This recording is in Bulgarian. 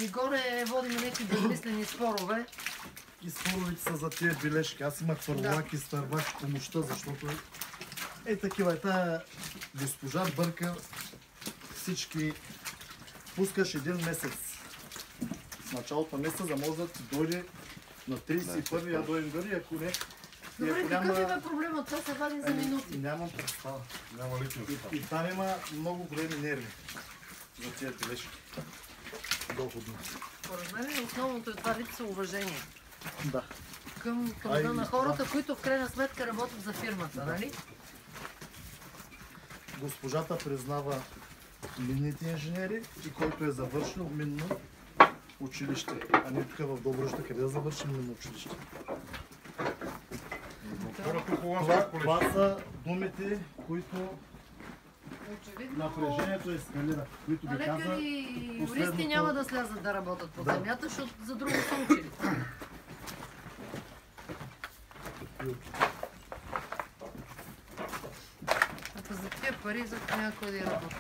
И горе водим някакви безмислени спорове. И споровете са за тия бележки. Аз имах първолак и старвах помощта, защото такива. Тая госпожа бърка всички. Пускаш един месец. В началото на месеца, за може да ти дойде на 31-и, я дойдем дори, ако не. Добре, какъв има проблема? Това се вади за минути. Нямам представа. Няма лично. И там има много големи нерви за тия бележки. Доходно. Според мен основното е това липса уважение. Да. Към труда на хората, които в крайна сметка работят за фирмата, нали? Госпожата признава минните инженери и който е завършил минно училище. А ние тук в Доброща къде да завършим минно училище? Това са думите, които напрежението ескалира, които А ви каза лекари и юристи последното... няма да слязат да работят по земята, защото за друго са учили. Ако за тия пари, за някой да работи.